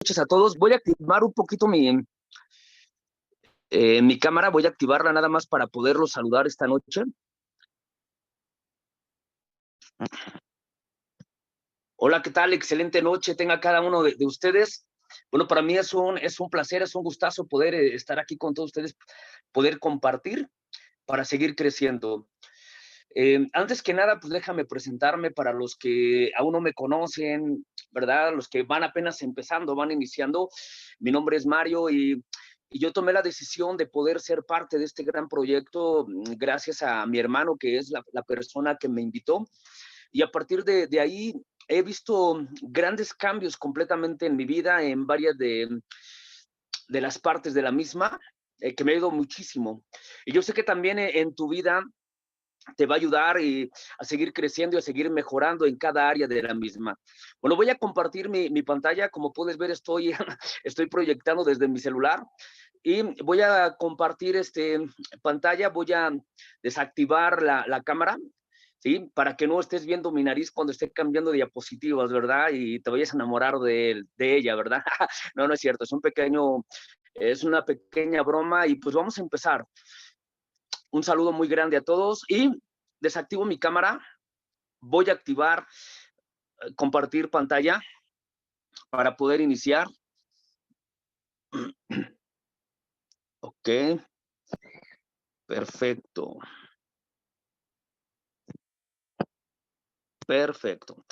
Noches a todos. Voy a activar un poquito mi cámara, voy a activarla nada más para poderlos saludar esta noche. Hola, ¿qué tal? Excelente noche tenga cada uno de ustedes. Bueno, para mí es un placer, es un gustazo poder estar aquí con todos ustedes, poder compartir para seguir creciendo. Antes que nada, pues déjame presentarme para los que aún no me conocen, ¿verdad? Los que van apenas empezando, van iniciando. Mi nombre es Mario y yo tomé la decisión de poder ser parte de este gran proyecto gracias a mi hermano, que es la persona que me invitó. Y a partir de ahí he visto grandes cambios completamente en mi vida, en varias de las partes de la misma, que me ha ido muchísimo. Y yo sé que también en tu vida te va a ayudar a seguir creciendo y a seguir mejorando en cada área de la misma. Bueno, voy a compartir mi pantalla. Como puedes ver, estoy proyectando desde mi celular y voy a compartir pantalla. Voy a desactivar la cámara, ¿sí? Para que no estés viendo mi nariz cuando esté cambiando diapositivas, ¿verdad? Y te vayas a enamorar de ella, ¿verdad? No, no es cierto. Es una pequeña broma y pues vamos a empezar. Un saludo muy grande a todos y desactivo mi cámara. Voy a activar compartir pantalla para poder iniciar. Ok, perfecto. Perfecto.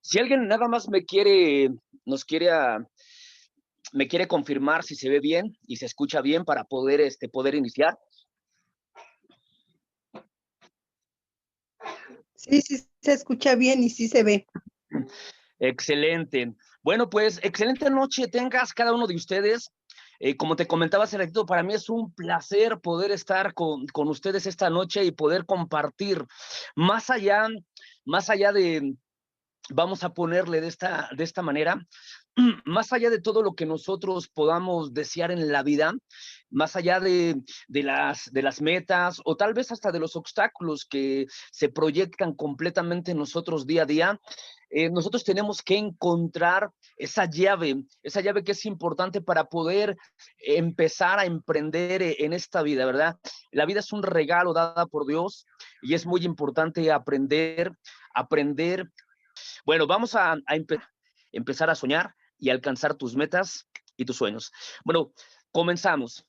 Si alguien nada más me quiere confirmar si se ve bien y se escucha bien para poder iniciar. Sí, sí se escucha bien y sí se ve. Excelente. Bueno, pues excelente noche tengas cada uno de ustedes. Como te comentaba hace ratito, para mí es un placer poder estar con ustedes esta noche y poder compartir más allá de, vamos a ponerle de esta manera, más allá de todo lo que nosotros podamos desear en la vida, más allá de las metas o tal vez hasta de los obstáculos que se proyectan completamente en nosotros día a día, nosotros tenemos que encontrar esa llave que es importante para poder empezar a emprender en esta vida, ¿verdad? La vida es un regalo dada por Dios y es muy importante aprender. Bueno, vamos a empezar a soñar y alcanzar tus metas y tus sueños. Bueno, comenzamos.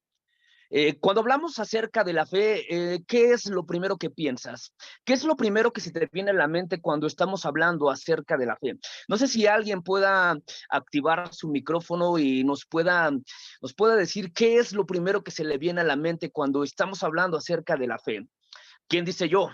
Cuando hablamos acerca de la fe, ¿qué es lo primero que piensas? ¿Qué es lo primero que se te viene a la mente cuando estamos hablando acerca de la fe? No sé si alguien pueda activar su micrófono y nos pueda decir qué es lo primero que se le viene a la mente cuando estamos hablando acerca de la fe. ¿Quién dice yo?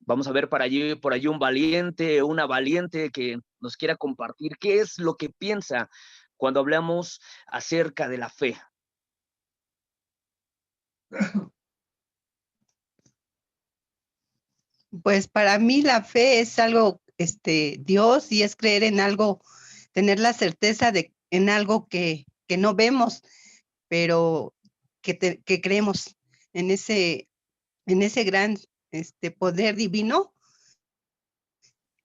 Vamos a ver por allí un valiente, una valiente que nos quiera compartir qué es lo que piensa cuando hablamos acerca de la fe. Pues para mí la fe es algo, Dios, y es creer en algo, tener la certeza en algo que no vemos, pero que creemos en ese gran poder divino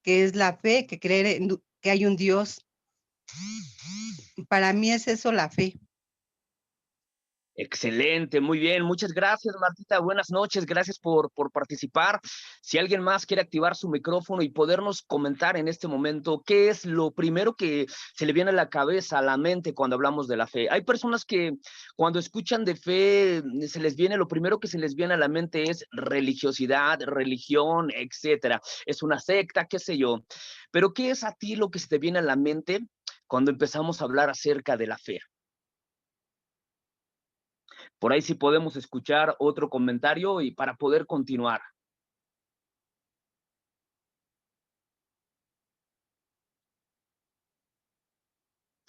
que es la fe, que creer que hay un Dios. Para mí es eso la fe. Excelente, muy bien. Muchas gracias, Martita. Buenas noches. Gracias por participar. Si alguien más quiere activar su micrófono y podernos comentar en este momento qué es lo primero que se le viene a la cabeza, a la mente cuando hablamos de la fe. Hay personas que cuando escuchan de fe, lo primero que se les viene a la mente es religiosidad, religión, etcétera. Es una secta, qué sé yo. Pero ¿qué es a ti lo que se te viene a la mente cuando empezamos a hablar acerca de la fe? Por ahí sí podemos escuchar otro comentario y para poder continuar.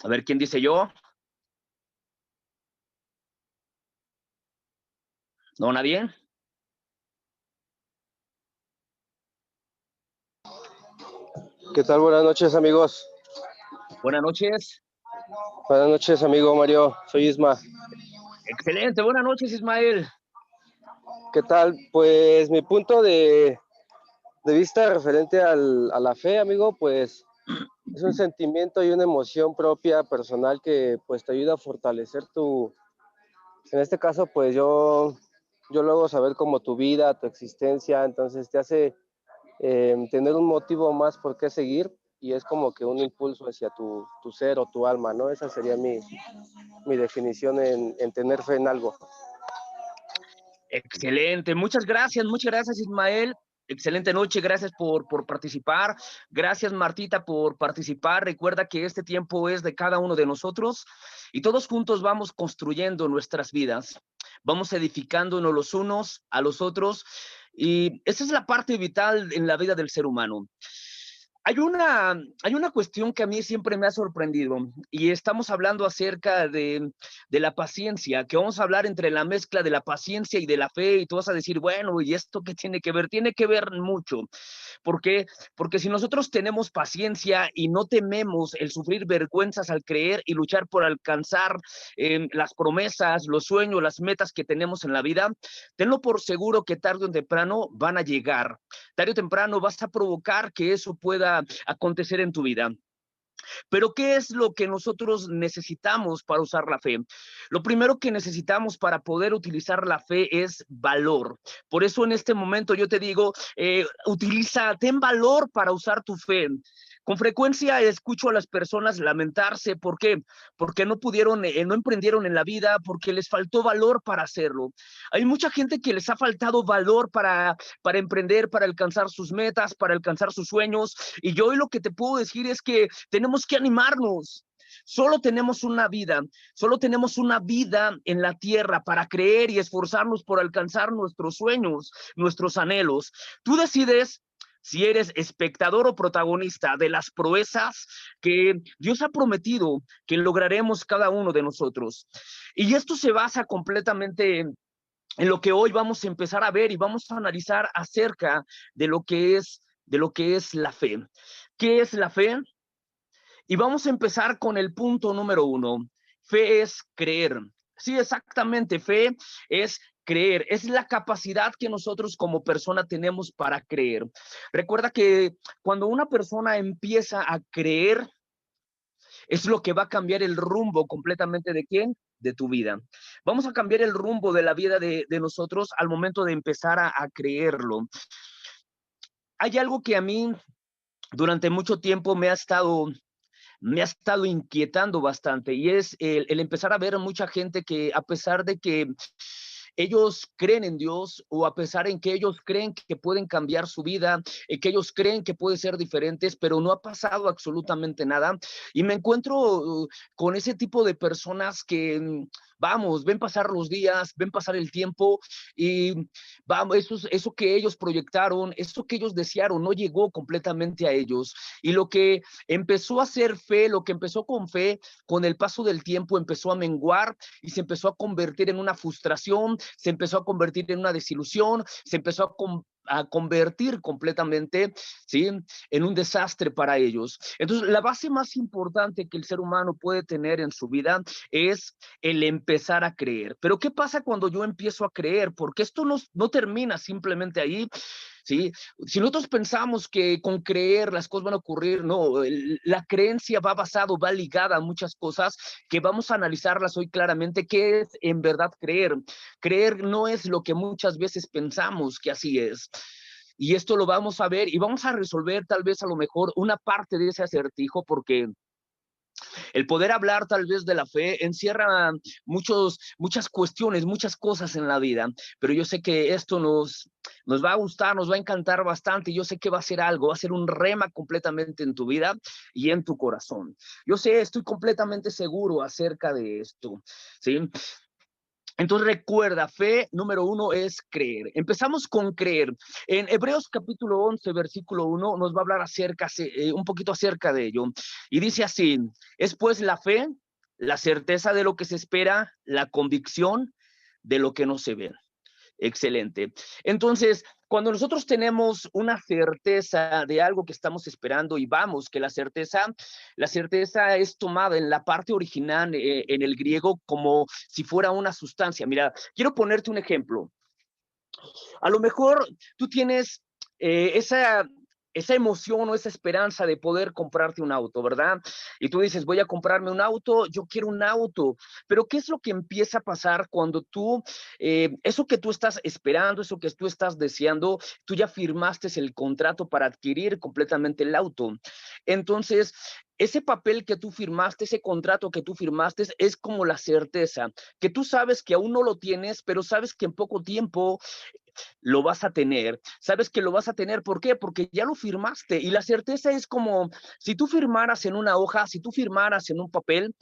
A ver, ¿quién dice yo? ¿No, nadie? ¿Qué tal? Buenas noches, amigos. Buenas noches. Buenas noches, amigo Mario. Soy Isma. Excelente. Buenas noches, Ismael. ¿Qué tal? Pues mi punto de de vista referente a la fe, amigo, pues es un sentimiento y una emoción propia, personal, que pues te ayuda a fortalecer en este caso, pues yo luego saber como tu vida, tu existencia, entonces te hace tener un motivo más por qué seguir, y es como que un impulso hacia tu ser o tu alma, ¿no? Esa sería mi definición en tener fe en algo. Excelente, muchas gracias Ismael. Excelente noche, gracias por participar. Gracias Martita por participar. Recuerda que este tiempo es de cada uno de nosotros y todos juntos vamos construyendo nuestras vidas. Vamos edificándonos los unos a los otros y esa es la parte vital en la vida del ser humano. Hay una cuestión que a mí siempre me ha sorprendido y estamos hablando acerca de la paciencia, que vamos a hablar entre la mezcla de la paciencia y de la fe, y tú vas a decir, bueno, ¿y esto qué tiene que ver? Tiene que ver mucho. ¿Por qué? Porque si nosotros tenemos paciencia y no tememos el sufrir vergüenzas al creer y luchar por alcanzar las promesas, los sueños, las metas que tenemos en la vida, tenlo por seguro que tarde o temprano van a llegar. Tarde o temprano vas a provocar que eso pueda acontecer en tu vida. Pero ¿qué es lo que nosotros necesitamos para usar la fe? Lo primero que necesitamos para poder utilizar la fe es valor. Por eso en este momento yo te digo, ten valor para usar tu fe. Con frecuencia escucho a las personas lamentarse. ¿Por qué? Porque no pudieron, no emprendieron en la vida, porque les faltó valor para hacerlo. Hay mucha gente que les ha faltado valor para emprender, para alcanzar sus metas, para alcanzar sus sueños. Y yo hoy lo que te puedo decir es que tenemos que animarnos. Solo tenemos una vida en la tierra para creer y esforzarnos por alcanzar nuestros sueños, nuestros anhelos. Tú decides si eres espectador o protagonista de las proezas que Dios ha prometido que lograremos cada uno de nosotros. Y esto se basa completamente en lo que hoy vamos a empezar a ver y vamos a analizar acerca de lo que es la fe. ¿Qué es la fe? Y vamos a empezar con el punto número 1. Fe es creer. Sí, exactamente. Fe es creer. Es la capacidad que nosotros como persona tenemos para creer. Recuerda que cuando una persona empieza a creer, es lo que va a cambiar el rumbo completamente ¿de quién? De tu vida. Vamos a cambiar el rumbo de la vida de nosotros al momento de empezar a creerlo. Hay algo que a mí durante mucho tiempo me ha estado inquietando bastante, y es el empezar a ver mucha gente que, a pesar de que ellos creen en Dios, o a pesar en que ellos creen que pueden cambiar su vida, que ellos creen que pueden ser diferentes, pero no ha pasado absolutamente nada. Y me encuentro con ese tipo de personas que, vamos, ven pasar los días, ven pasar el tiempo, y vamos, eso que ellos proyectaron, eso que ellos desearon, no llegó completamente a ellos. Y lo que empezó a ser fe, lo que empezó con fe, con el paso del tiempo empezó a menguar y se empezó a convertir en una frustración, se empezó a convertir en una desilusión, se empezó a convertir completamente, ¿sí?, en un desastre para ellos. Entonces, la base más importante que el ser humano puede tener en su vida es el empezar a creer. Pero ¿qué pasa cuando yo empiezo a creer? Porque esto no termina simplemente ahí, ¿sí? Si nosotros pensamos que con creer las cosas van a ocurrir, no, la creencia va ligada a muchas cosas que vamos a analizarlas hoy claramente. ¿Qué es en verdad creer? Creer no es lo que muchas veces pensamos que así es. Y esto lo vamos a ver y vamos a resolver tal vez a lo mejor una parte de ese acertijo, porque el poder hablar tal vez de la fe encierra muchas cuestiones, muchas cosas en la vida, pero yo sé que esto nos va a gustar, nos va a encantar bastante, y yo sé que va a ser algo, va a ser un rema completamente en tu vida y en tu corazón. Yo sé, estoy completamente seguro acerca de esto, ¿sí? Entonces recuerda, fe número 1 es creer. Empezamos con creer. En Hebreos capítulo 11, versículo 1, nos va a hablar un poquito acerca de ello. Y dice así: es pues la fe, la certeza de lo que se espera, la convicción de lo que no se ve. Excelente. Entonces, cuando nosotros tenemos una certeza de algo que estamos esperando, y vamos, que la certeza es tomada en la parte original, en el griego, como si fuera una sustancia. Mira, quiero ponerte un ejemplo. A lo mejor tú tienes esa emoción o esa esperanza de poder comprarte un auto, ¿verdad? Y tú dices, voy a comprarme un auto, yo quiero un auto, pero ¿qué es lo que empieza a pasar cuando tú, eso que tú estás esperando, eso que tú estás deseando, tú ya firmaste el contrato para adquirir completamente el auto? Entonces, ese papel que tú firmaste, ese contrato que tú firmaste, es como la certeza, que tú sabes que aún no lo tienes, pero sabes que en poco tiempo lo vas a tener. Sabes que lo vas a tener, ¿por qué? Porque ya lo firmaste y la certeza es como si tú firmaras en una hoja, si tú firmaras en un papel,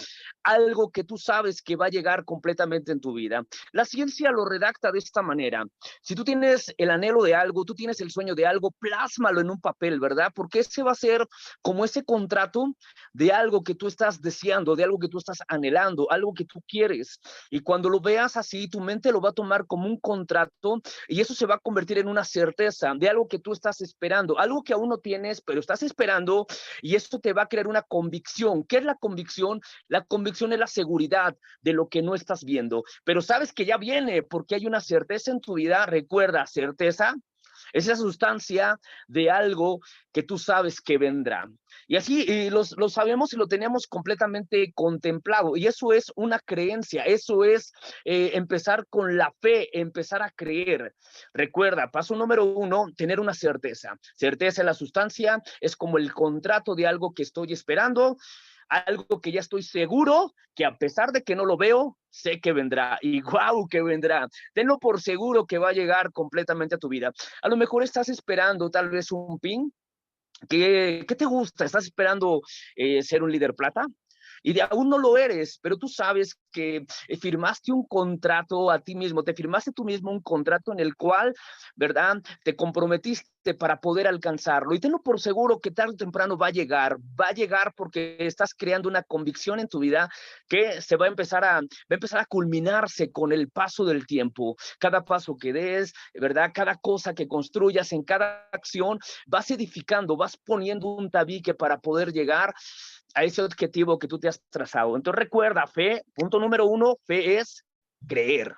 algo que tú sabes que va a llegar completamente en tu vida. La ciencia lo redacta de esta manera. Si tú tienes el anhelo de algo, tú tienes el sueño de algo, plásmalo en un papel, ¿verdad? Porque ese va a ser como ese contrato de algo que tú estás deseando, de algo que tú estás anhelando, algo que tú quieres. Y cuando lo veas así, tu mente lo va a tomar como un contrato y eso se va a convertir en una certeza de algo que tú estás esperando, algo que aún no tienes, pero estás esperando, y esto te va a crear una convicción. ¿Qué es la convicción? La convicción es la seguridad de lo que no estás viendo, pero sabes que ya viene porque hay una certeza en tu vida. Recuerda, certeza es la sustancia de algo que tú sabes que vendrá. Y así lo sabemos y lo tenemos completamente contemplado. Y eso es una creencia, eso es empezar con la fe, empezar a creer. Recuerda, paso número 1, tener una certeza. Certeza en la sustancia es como el contrato de algo que estoy esperando, algo que ya estoy seguro, que a pesar de que no lo veo, sé que vendrá. Y guau, que vendrá. Tenlo por seguro que va a llegar completamente a tu vida. A lo mejor estás esperando tal vez un pin. ¿Qué te gusta? ¿Estás esperando ser un líder plata? Y de aún no lo eres, pero tú sabes que firmaste un contrato a ti mismo, te firmaste tú mismo un contrato en el cual, ¿verdad? Te comprometiste para poder alcanzarlo. Y tenlo por seguro que tarde o temprano va a llegar porque estás creando una convicción en tu vida que se va a empezar a culminarse con el paso del tiempo. Cada paso que des, ¿verdad? Cada cosa que construyas, en cada acción, vas edificando, vas poniendo un tabique para poder llegar a ese objetivo que tú te has trazado. Entonces recuerda, fe, punto número 1, fe es creer.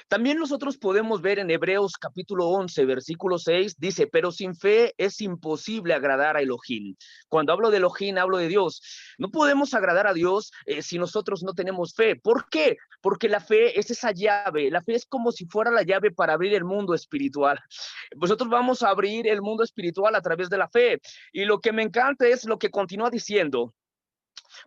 También nosotros podemos ver en Hebreos capítulo 11, versículo 6, dice, pero sin fe es imposible agradar a Elohim. Cuando hablo de Elohim, hablo de Dios. No podemos agradar a Dios si nosotros no tenemos fe. ¿Por qué? Porque la fe es esa llave. La fe es como si fuera la llave para abrir el mundo espiritual. Nosotros vamos a abrir el mundo espiritual a través de la fe. Y lo que me encanta es lo que continúa diciendo.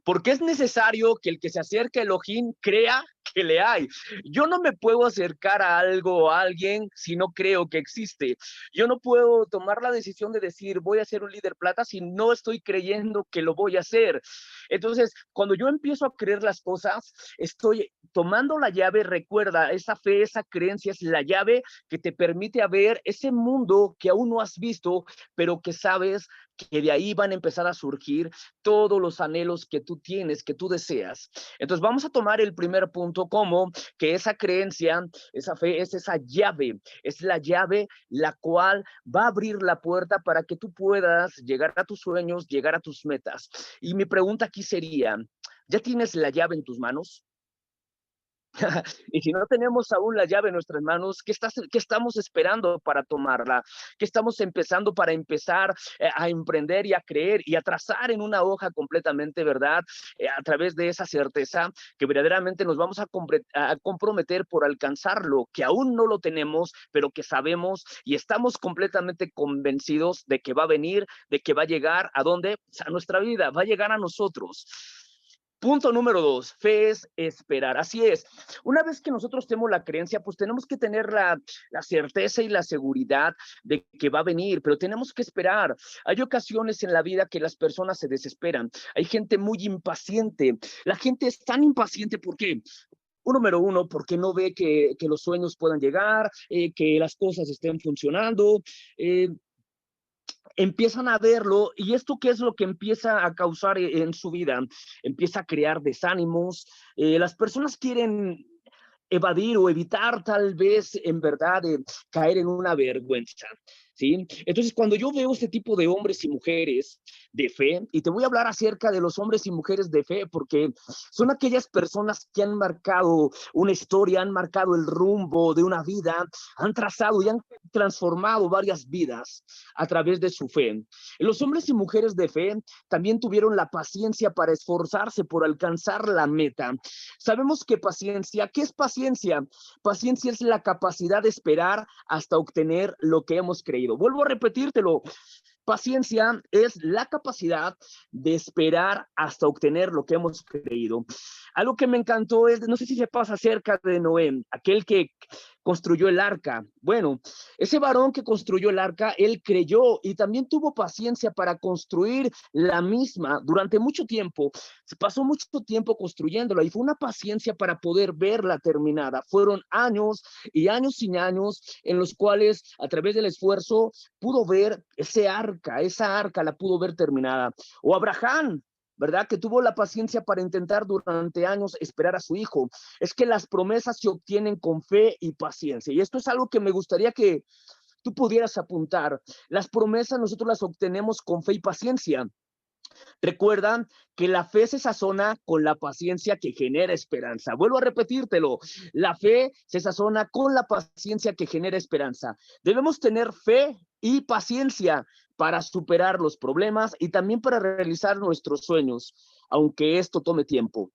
Porque es necesario que el que se acerque a Elohim crea que le hay. Yo no me puedo acercar a algo o a alguien si no creo que existe. Yo no puedo tomar la decisión de decir voy a ser un líder plata si no estoy creyendo que lo voy a hacer. Entonces, cuando yo empiezo a creer las cosas, estoy tomando la llave. Recuerda, esa fe, esa creencia es la llave que te permite ver ese mundo que aún no has visto, pero que sabes que de ahí van a empezar a surgir todos los anhelos que tú tienes, que tú deseas. Entonces vamos a tomar el primer punto como que esa creencia, esa fe es esa llave, es la llave la cual va a abrir la puerta para que tú puedas llegar a tus sueños, llegar a tus metas. Y mi pregunta aquí sería, ¿ya tienes la llave en tus manos? Y si no tenemos aún la llave en nuestras manos, ¿qué estamos esperando para tomarla? ¿Qué estamos empezando para empezar a emprender y a creer y a trazar en una hoja completamente, ¿verdad? A través de esa certeza que verdaderamente nos vamos a comprometer por alcanzarlo, que aún no lo tenemos, pero que sabemos y estamos completamente convencidos de que va a venir, de que va a llegar. ¿A dónde? A nuestra vida, va a llegar a nosotros. Punto número 2, fe es esperar. Así es. Una vez que nosotros tenemos la creencia, pues tenemos que tener la certeza y la seguridad de que va a venir, pero tenemos que esperar. Hay ocasiones en la vida que las personas se desesperan. Hay gente muy impaciente. La gente es tan impaciente, ¿por qué? Número 1, porque no ve que los sueños puedan llegar, que las cosas estén funcionando. Empiezan a verlo, y esto qué es lo que empieza a causar en su vida, empieza a crear desánimos. Las personas quieren evadir o evitar tal vez en verdad caer en una vergüenza. ¿sí? Entonces, cuando yo veo este tipo de hombres y mujeres de fe, y te voy a hablar acerca de los hombres y mujeres de fe, porque son aquellas personas que han marcado una historia, han marcado el rumbo de una vida, han trazado y han transformado varias vidas a través de su fe. Los hombres y mujeres de fe también tuvieron la paciencia para esforzarse por alcanzar la meta. Sabemos que paciencia, ¿qué es paciencia? Paciencia es la capacidad de esperar hasta obtener lo que hemos creído. Vuelvo a repetírtelo. Paciencia es la capacidad de esperar hasta obtener lo que hemos creído. Algo que me encantó es, no sé si se pasa acerca de Noé, aquel que construyó el arca. Bueno, ese varón que construyó el arca, él creyó y también tuvo paciencia para construir la misma durante mucho tiempo. Se pasó mucho tiempo construyéndola y fue una paciencia para poder verla terminada. Fueron años y años y años en los cuales a través del esfuerzo pudo ver esa arca la pudo ver terminada. O Abraham, ¿verdad? Que tuvo la paciencia para intentar durante años esperar a su hijo. Es que las promesas se obtienen con fe y paciencia. Y esto es algo que me gustaría que tú pudieras apuntar. Las promesas nosotros las obtenemos con fe y paciencia. Recuerda que la fe se sazona con la paciencia que genera esperanza. Vuelvo a repetírtelo. La fe se sazona con la paciencia que genera esperanza. Debemos tener fe y paciencia para superar los problemas y también para realizar nuestros sueños, aunque esto tome tiempo.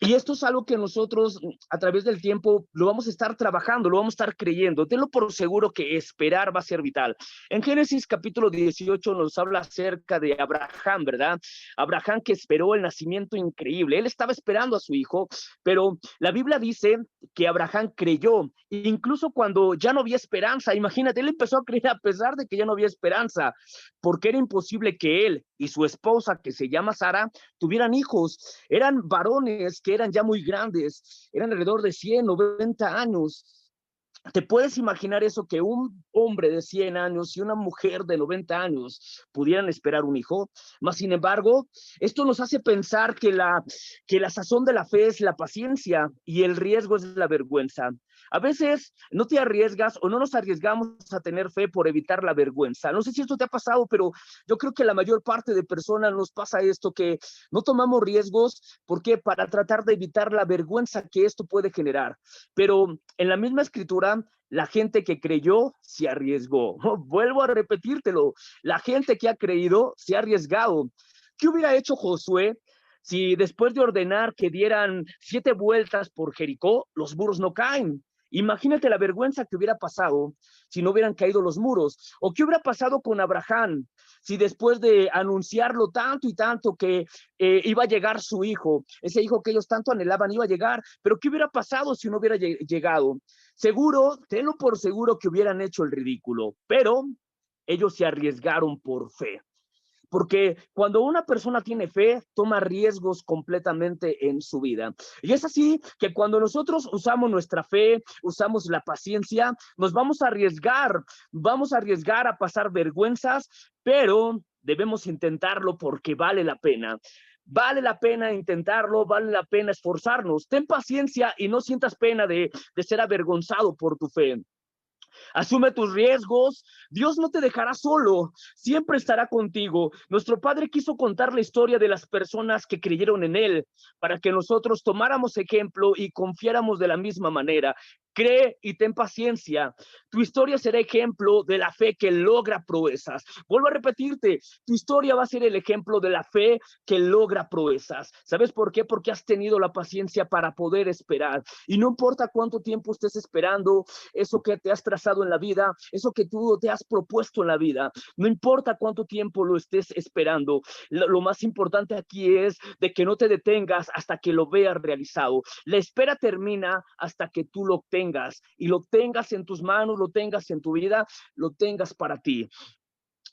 Y esto es algo que nosotros a través del tiempo lo vamos a estar trabajando, lo vamos a estar creyendo. Tenlo por seguro que esperar va a ser vital. En Génesis capítulo 18 nos habla acerca de Abraham, ¿verdad? Abraham que esperó el nacimiento increíble. Él estaba esperando a su hijo, pero la Biblia dice que Abraham creyó, incluso cuando ya no había esperanza. Imagínate, él empezó a creer a pesar de que ya no había esperanza, porque era imposible que él y su esposa, que se llama Sara, tuvieran hijos. Eran varones que eran ya muy grandes, eran alrededor de 100, 90 años. ¿Te puedes imaginar eso, que un hombre de 100 años y una mujer de 90 años pudieran esperar un hijo? Mas, sin embargo, esto nos hace pensar que la sazón de la fe es la paciencia y el riesgo es la vergüenza. A veces no te arriesgas o no nos arriesgamos a tener fe por evitar la vergüenza. No sé si esto te ha pasado, pero yo creo que la mayor parte de personas nos pasa esto, que no tomamos riesgos. ¿Por qué? Para tratar de evitar la vergüenza que esto puede generar. Pero en la misma escritura, la gente que creyó se arriesgó. Vuelvo a repetírtelo. La gente que ha creído se ha arriesgado. ¿Qué hubiera hecho Josué si después de ordenar que dieran 7 vueltas por Jericó, los muros no caen? Imagínate la vergüenza que hubiera pasado si no hubieran caído los muros. ¿O qué hubiera pasado con Abraham si después de anunciarlo tanto y tanto que iba a llegar su hijo, ese hijo que ellos tanto anhelaban iba a llegar? Pero ¿qué hubiera pasado si no hubiera llegado? Seguro, tenlo por seguro que hubieran hecho el ridículo, pero ellos se arriesgaron por fe. Porque cuando una persona tiene fe, toma riesgos completamente en su vida. Y es así que cuando nosotros usamos nuestra fe, usamos la paciencia, nos vamos a arriesgar a pasar vergüenzas, pero debemos intentarlo porque vale la pena. Vale la pena intentarlo, vale la pena esforzarnos. Ten paciencia y no sientas pena de ser avergonzado por tu fe. Asume tus riesgos. Dios no te dejará solo, siempre estará contigo. Nuestro Padre quiso contar la historia de las personas que creyeron en Él para que nosotros tomáramos ejemplo y confiáramos de la misma manera. Cree y ten paciencia. Tu historia será ejemplo de la fe que logra proezas. Vuelvo a repetirte, tu historia va a ser el ejemplo de la fe que logra proezas. ¿Sabes por qué? Porque has tenido la paciencia para poder esperar. Y no importa cuánto tiempo estés esperando eso que te has trazado en la vida, eso que tú te has propuesto en la vida. No importa cuánto tiempo lo estés esperando. Lo más importante aquí es de que no te detengas hasta que lo veas realizado. La espera termina hasta que tú lo tengas y lo tengas en tus manos, lo tengas en tu vida, lo tengas para ti.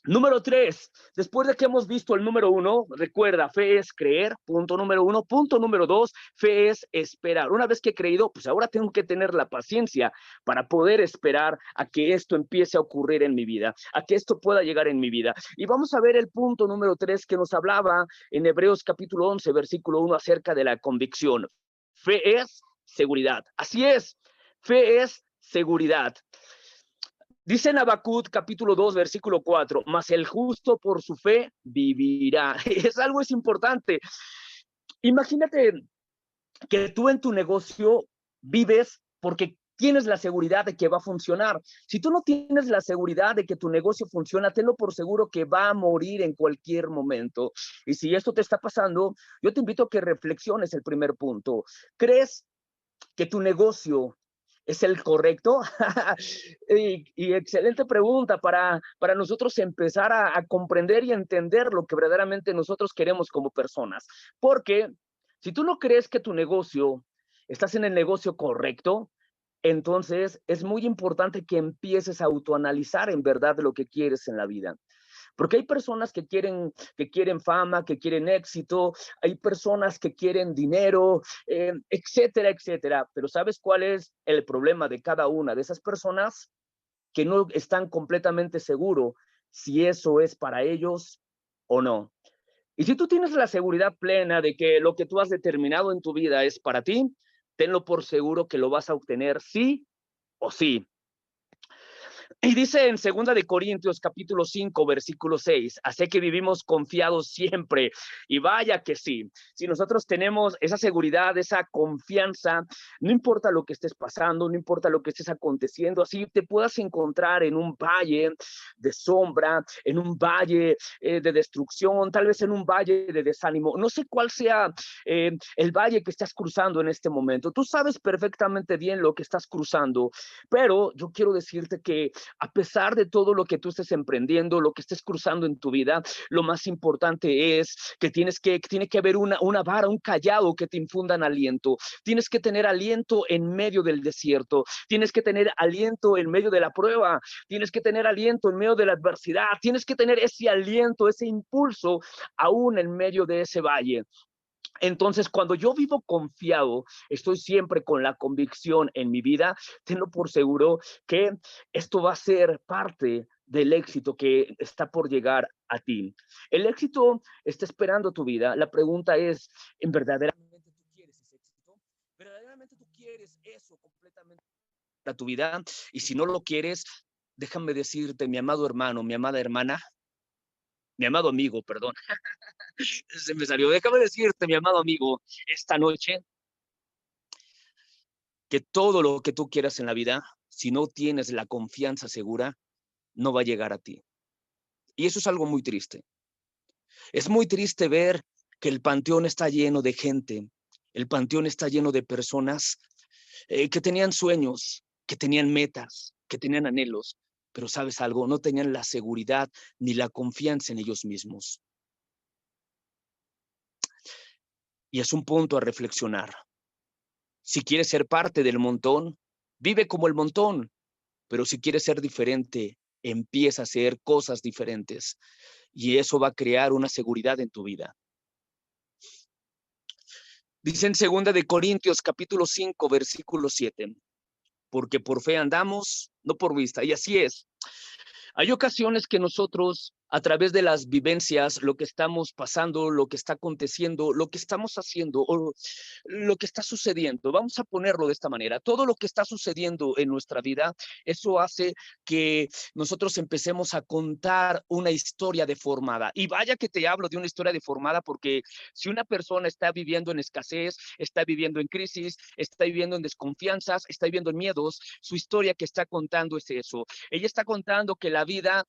Número 3, después de que hemos visto el número 1, recuerda, fe es creer, punto número 1. Punto número 2, fe es esperar. Una vez que he creído, pues ahora tengo que tener la paciencia para poder esperar a que esto empiece a ocurrir en mi vida, a que esto pueda llegar en mi vida. Y vamos a ver el punto número 3 que nos hablaba en Hebreos capítulo 11, versículo 1, acerca de la convicción. Fe es seguridad. Así es, fe es seguridad. Dice en Habacuc capítulo 2, versículo 4, mas el justo por su fe vivirá. Es importante. Imagínate que tú en tu negocio vives porque tienes la seguridad de que va a funcionar. Si tú no tienes la seguridad de que tu negocio funciona, tenlo por seguro que va a morir en cualquier momento. Y si esto te está pasando, yo te invito a que reflexiones el primer punto. ¿Crees que tu negocio es el correcto? y excelente pregunta para nosotros empezar a comprender y entender lo que verdaderamente nosotros queremos como personas. Porque si tú no crees que tu negocio, estás en el negocio correcto, entonces es muy importante que empieces a autoanalizar en verdad lo que quieres en la vida. Porque hay personas que quieren fama, que quieren éxito, hay personas que quieren dinero, etcétera, etcétera. Pero ¿sabes cuál es el problema de cada una de esas personas? Que no están completamente seguros si eso es para ellos o no. Y si tú tienes la seguridad plena de que lo que tú has determinado en tu vida es para ti, tenlo por seguro que lo vas a obtener sí o sí. Y dice en 2 de Corintios capítulo 5, versículo 6, así que vivimos confiados siempre. Y vaya que sí, si nosotros tenemos esa seguridad, esa confianza, no importa lo que estés pasando, no importa lo que estés aconteciendo, así te puedas encontrar en un valle de sombra, en un valle de destrucción, tal vez en un valle de desánimo. No sé cuál sea el valle que estás cruzando en este momento. Tú sabes perfectamente bien lo que estás cruzando, pero yo quiero decirte que a pesar de todo lo que tú estés emprendiendo, lo que estés cruzando en tu vida, lo más importante es que tiene que haber una vara, un callado que te infundan aliento. Tienes que tener aliento en medio del desierto. Tienes que tener aliento en medio de la prueba. Tienes que tener aliento en medio de la adversidad. Tienes que tener ese aliento, ese impulso, aún en medio de ese valle. Entonces, cuando yo vivo confiado, estoy siempre con la convicción en mi vida, tengo por seguro que esto va a ser parte del éxito que está por llegar a ti. El éxito está esperando tu vida. La pregunta es, ¿en verdaderamente tú quieres ese éxito? ¿Verdaderamente tú quieres eso completamente para tu vida? Y si no lo quieres, déjame decirte, mi amado hermano, mi amada hermana, mi amado amigo, perdón, se me salió. Déjame decirte, mi amado amigo, esta noche, que todo lo que tú quieras en la vida, si no tienes la confianza segura, no va a llegar a ti. Y eso es algo muy triste. Es muy triste ver que el panteón está lleno de gente, el panteón está lleno de personas que tenían sueños, que tenían metas, que tenían anhelos, pero ¿sabes algo? No tenían la seguridad ni la confianza en ellos mismos. Y es un punto a reflexionar. Si quieres ser parte del montón, vive como el montón, pero si quieres ser diferente, empieza a hacer cosas diferentes y eso va a crear una seguridad en tu vida. Dice en 2 de Corintios capítulo 5, versículo 7, porque por fe andamos, no por vista, y así es. Hay ocasiones que nosotros, a través de las vivencias, lo que estamos pasando, lo que está aconteciendo, lo que estamos haciendo o lo que está sucediendo, vamos a ponerlo de esta manera, todo lo que está sucediendo en nuestra vida, eso hace que nosotros empecemos a contar una historia deformada. Y vaya que te hablo de una historia deformada porque si una persona está viviendo en escasez, está viviendo en crisis, está viviendo en desconfianzas, está viviendo en miedos, su historia que está contando es eso. Ella está contando que la vida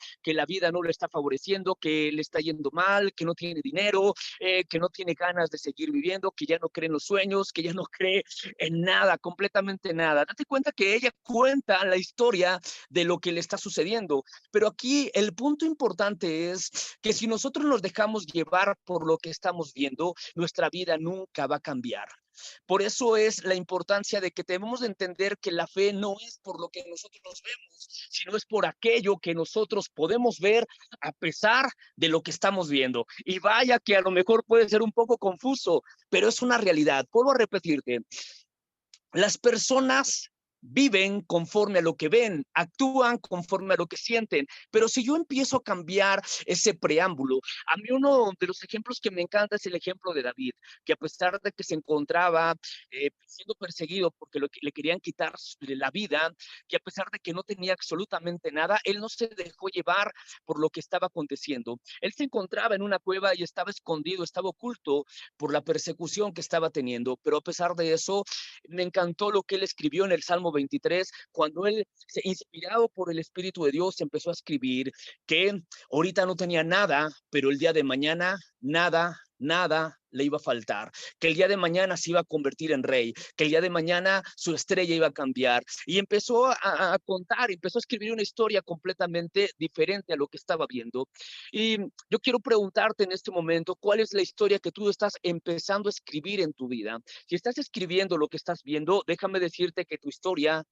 no le está favoreciendo, que le está yendo mal, que no tiene dinero, que no tiene ganas de seguir viviendo, que ya no cree en los sueños, que ya no cree en nada, completamente nada. Date cuenta que ella cuenta la historia de lo que le está sucediendo, pero aquí el punto importante es que si nosotros nos dejamos llevar por lo que estamos viendo, nuestra vida nunca va a cambiar. Por eso es la importancia de que debemos de entender que la fe no es por lo que nosotros vemos, sino es por aquello que nosotros podemos ver a pesar de lo que estamos viendo. Y vaya que a lo mejor puede ser un poco confuso, pero es una realidad. Vuelvo a repetirte, las personas viven conforme a lo que ven, actúan conforme a lo que sienten. Pero si yo empiezo a cambiar ese preámbulo, a mí uno de los ejemplos que me encanta es el ejemplo de David, que a pesar de que se encontraba siendo perseguido porque le querían quitar la vida, que a pesar de que no tenía absolutamente nada, él no se dejó llevar por lo que estaba aconteciendo. Él se encontraba en una cueva y estaba escondido, estaba oculto por la persecución que estaba teniendo, pero a pesar de eso, me encantó lo que él escribió en el Salmo 23, cuando él, inspirado por el Espíritu de Dios, empezó a escribir que ahorita no tenía nada, pero el día de mañana nada le iba a faltar, que el día de mañana se iba a convertir en rey, que el día de mañana su estrella iba a cambiar. Y empezó a contar, empezó a escribir una historia completamente diferente a lo que estaba viendo. Y yo quiero preguntarte en este momento, ¿cuál es la historia que tú estás empezando a escribir en tu vida? Si estás escribiendo lo que estás viendo, déjame decirte que tu historia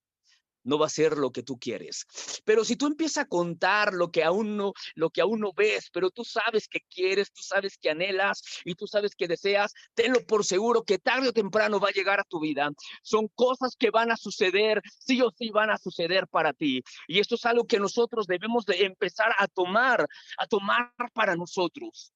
no va a ser lo que tú quieres. Pero si tú empiezas a contar lo que aún no ves, pero tú sabes que quieres, tú sabes que anhelas y tú sabes que deseas, tenlo por seguro que tarde o temprano va a llegar a tu vida. Son cosas que van a suceder, sí o sí van a suceder para ti. Y esto es algo que nosotros debemos de empezar a tomar para nosotros.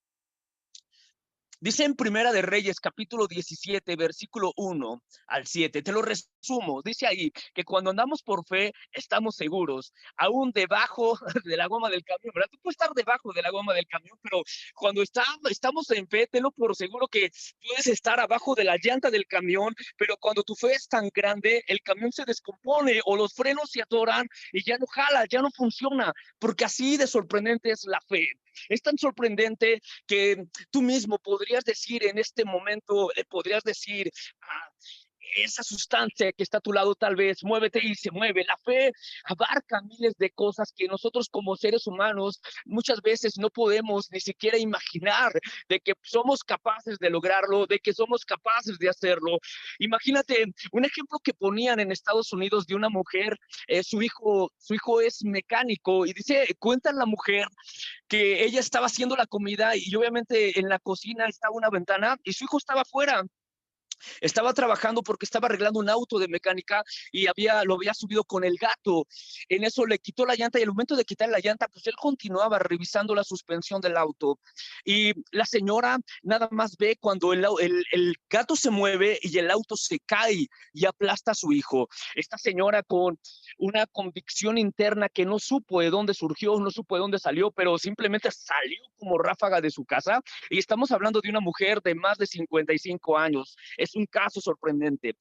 Dice en Primera de Reyes, capítulo 17, versículo 1 al 7. Te lo resumo. Dice ahí que cuando andamos por fe, estamos seguros, aún debajo de la goma del camión, ¿verdad? Tú puedes estar debajo de la goma del camión, pero cuando estamos en fe, tenlo por seguro que puedes estar abajo de la llanta del camión, pero cuando tu fe es tan grande, el camión se descompone o los frenos se atoran y ya no jala, ya no funciona, porque así de sorprendente es la fe. Es tan sorprendente que tú mismo podrías decir en este momento, podrías decir, esa sustancia que está a tu lado tal vez, muévete y se mueve. La fe abarca miles de cosas que nosotros como seres humanos muchas veces no podemos ni siquiera imaginar de que somos capaces de lograrlo, de que somos capaces de hacerlo. Imagínate un ejemplo que ponían en Estados Unidos de una mujer, su hijo es mecánico y dice, cuentan la mujer que ella estaba haciendo la comida y obviamente en la cocina estaba una ventana y su hijo estaba afuera. Estaba trabajando porque estaba arreglando un auto de mecánica y lo había subido con el gato. En eso le quitó la llanta y al momento de quitar la llanta, pues él continuaba revisando la suspensión del auto. Y la señora nada más ve cuando el gato se mueve y el auto se cae y aplasta a su hijo. Esta señora con una convicción interna que no supo de dónde surgió, no supo de dónde salió, pero simplemente salió como ráfaga de su casa. Y estamos hablando de una mujer de más de 55 años. Es un caso sorprendente.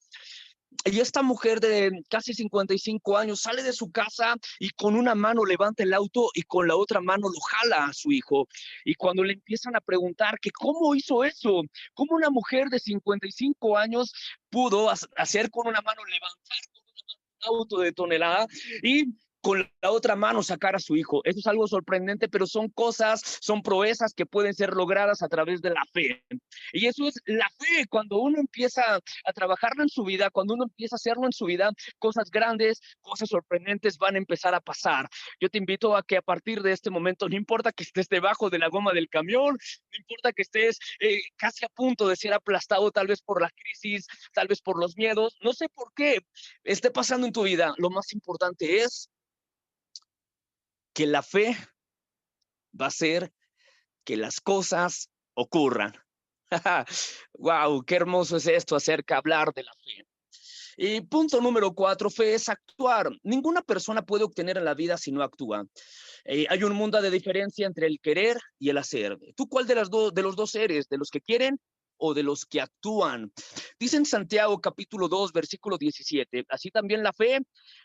Y esta mujer de casi 55 años sale de su casa y con una mano levanta el auto y con la otra mano lo jala a su hijo. Y cuando le empiezan a preguntar que cómo hizo eso, cómo una mujer de 55 años pudo hacer con una mano levantar con una mano un auto de tonelada y con la otra mano sacar a su hijo. Eso es algo sorprendente, pero son cosas, son proezas que pueden ser logradas a través de la fe. Y eso es la fe, cuando uno empieza a trabajarlo en su vida, cuando uno empieza a hacerlo en su vida, cosas grandes, cosas sorprendentes van a empezar a pasar. Yo te invito a que a partir de este momento, no importa que estés debajo de la goma del camión, no importa que estés casi a punto de ser aplastado tal vez por la crisis, tal vez por los miedos, no sé por qué esté pasando en tu vida, lo más importante es que la fe va a hacer que las cosas ocurran. Wow, qué hermoso es esto acerca de hablar de la fe. Y punto número 4, fe es actuar. Ninguna persona puede obtener en la vida si no actúa. Hay un mundo de diferencia entre el querer y el hacer. ¿Tú cuál de los dos eres? ¿De los que quieren o de los que actúan? Dice en Santiago capítulo 2, versículo 17, así también la fe,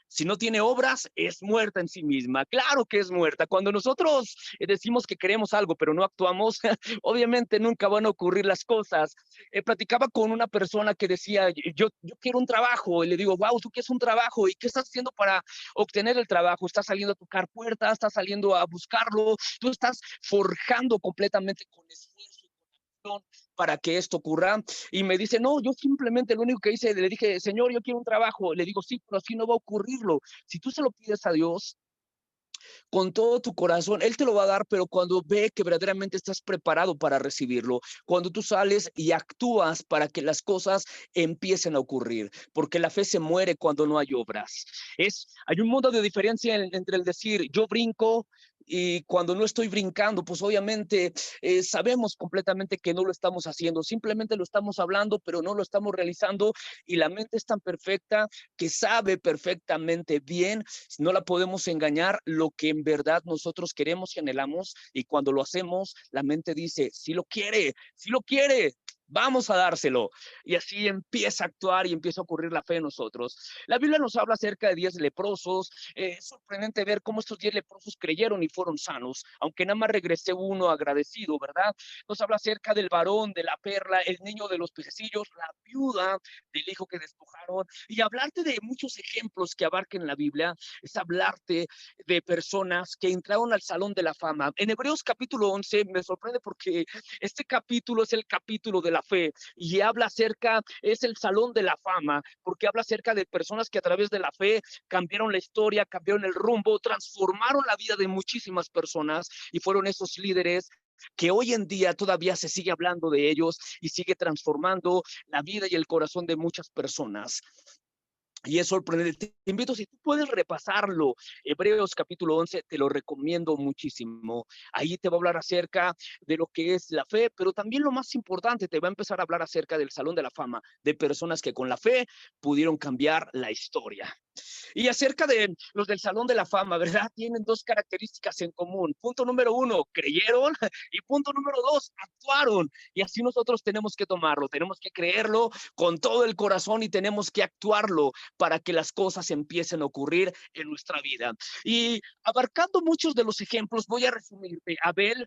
si no tiene obras, es muerta en sí misma. Claro que es muerta. Cuando nosotros decimos que queremos algo, pero no actuamos, obviamente nunca van a ocurrir las cosas. Platicaba con una persona que decía, yo quiero un trabajo, y le digo, wow, ¿tú quieres un trabajo? ¿Y qué estás haciendo para obtener el trabajo? ¿Estás saliendo a tocar puertas? ¿Estás saliendo a buscarlo? ¿Tú estás forjando completamente con esfuerzo y con acción para que esto ocurra? Y me dice, no, yo simplemente lo único que hice, le dije, Señor, yo quiero un trabajo. Le digo, sí, pero así no va a ocurrirlo. Si tú se lo pides a Dios, con todo tu corazón. Él te lo va a dar, pero cuando ve que verdaderamente estás preparado para recibirlo, cuando tú sales y actúas para que las cosas empiecen a ocurrir, porque la fe se muere cuando no hay obras. Hay un mundo de diferencia entre el decir yo brinco y cuando no estoy brincando, pues obviamente sabemos completamente que no lo estamos haciendo, simplemente lo estamos hablando, pero no lo estamos realizando, y la mente es tan perfecta que sabe perfectamente bien, no la podemos engañar, lo que en verdad nosotros queremos y anhelamos, y cuando lo hacemos, la mente dice, sí lo quiere, vamos a dárselo. Y así empieza a actuar y empieza a ocurrir la fe en nosotros. La Biblia nos habla acerca de 10 leprosos. Es sorprendente ver cómo estos 10 leprosos creyeron y fueron sanos, aunque nada más regresé uno agradecido, ¿verdad? Nos habla acerca del varón, de la perla, el niño de los pececillos, la viuda del hijo que despojaron. Y hablarte de muchos ejemplos que abarquen la Biblia es hablarte de personas que entraron al Salón de la Fama. En Hebreos capítulo 11 me sorprende porque este capítulo es el capítulo de la fe y habla acerca, es el Salón de la Fama, porque habla acerca de personas que a través de la fe cambiaron la historia, cambiaron el rumbo, transformaron la vida de muchísimas personas, y fueron esos líderes que hoy en día todavía se sigue hablando de ellos y sigue transformando la vida y el corazón de muchas personas. Y es sorprendente. Te invito, si tú puedes repasarlo, Hebreos capítulo 11, te lo recomiendo muchísimo. Ahí te va a hablar acerca de lo que es la fe, pero también lo más importante, te va a empezar a hablar acerca del Salón de la Fama, de personas que con la fe pudieron cambiar la historia. Y acerca de los del Salón de la Fama, ¿verdad? Tienen dos características en común. Punto número 1, creyeron, y punto número 2, actuaron. Y así nosotros tenemos que tomarlo, tenemos que creerlo con todo el corazón y tenemos que actuarlo para que las cosas empiecen a ocurrir en nuestra vida. Y abarcando muchos de los ejemplos, voy a resumirte. Abel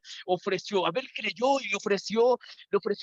creyó y le ofreció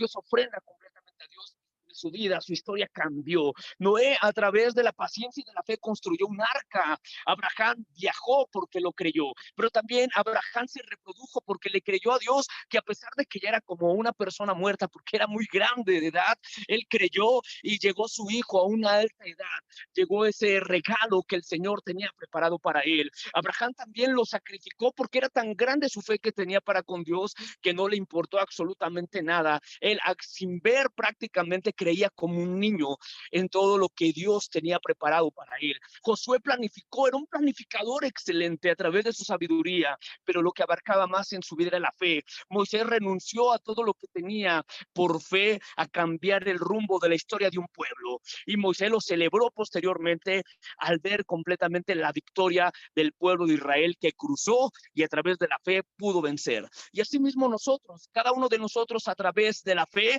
su ofrenda completamente a Dios. Su vida, su historia cambió. Noé, a través de la paciencia y de la fe, construyó un arca. Abraham viajó porque lo creyó, pero también Abraham se reprodujo porque le creyó a Dios, que a pesar de que ya era como una persona muerta, porque era muy grande de edad, él creyó y llegó su hijo a una alta edad. Llegó ese regalo que el Señor tenía preparado para él. Abraham también lo sacrificó porque era tan grande su fe que tenía para con Dios que no le importó absolutamente nada. Él, sin ver, prácticamente creía como un niño en todo lo que Dios tenía preparado para él. Josué planificó, era un planificador excelente a través de su sabiduría, pero lo que abarcaba más en su vida era la fe. Moisés renunció a todo lo que tenía por fe a cambiar el rumbo de la historia de un pueblo, y Moisés lo celebró posteriormente al ver completamente la victoria del pueblo de Israel, que cruzó y a través de la fe pudo vencer. Y así mismo nosotros, cada uno de nosotros, a través de la fe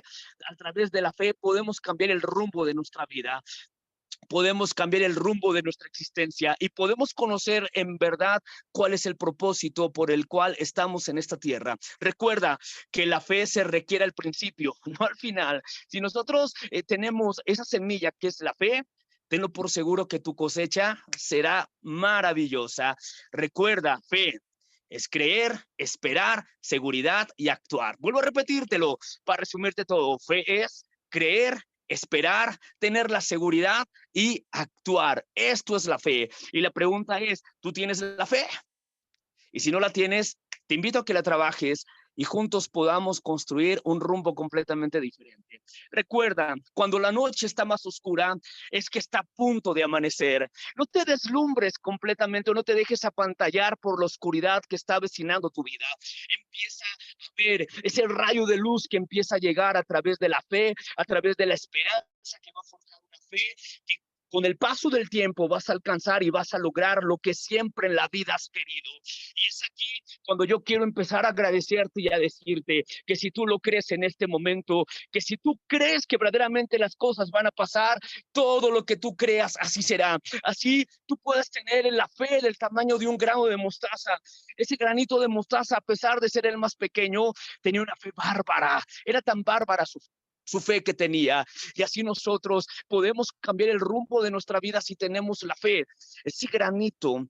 podemos cambiar el rumbo de nuestra vida, podemos cambiar el rumbo de nuestra existencia y podemos conocer en verdad cuál es el propósito por el cual estamos en esta tierra. Recuerda que la fe se requiere al principio, no al final. Si nosotros tenemos esa semilla que es la fe, tenlo por seguro que tu cosecha será maravillosa. Recuerda, fe es creer, esperar, seguridad y actuar. Vuelvo a repetírtelo para resumirte todo. Fe es creer, esperar, tener la seguridad y actuar. Esto es la fe. Y la pregunta es, ¿tú tienes la fe? Y si no la tienes, te invito a que la trabajes y juntos podamos construir un rumbo completamente diferente. Recuerda, cuando la noche está más oscura, es que está a punto de amanecer. No te deslumbres completamente o no te dejes apantallar por la oscuridad que está avecinando tu vida. Empieza a ver ese rayo de luz que empieza a llegar a través de la fe, a través de la esperanza que va a forjar una fe que con el paso del tiempo vas a alcanzar y vas a lograr lo que siempre en la vida has querido. Y es aquí cuando yo quiero empezar a agradecerte y a decirte que si tú lo crees en este momento, que si tú crees que verdaderamente las cosas van a pasar, todo lo que tú creas, así será. Así tú puedes tener la fe del tamaño de un grano de mostaza. Ese granito de mostaza, a pesar de ser el más pequeño, tenía una fe bárbara. Era tan bárbara su fe que tenía, y así nosotros podemos cambiar el rumbo de nuestra vida si tenemos la fe. Ese granito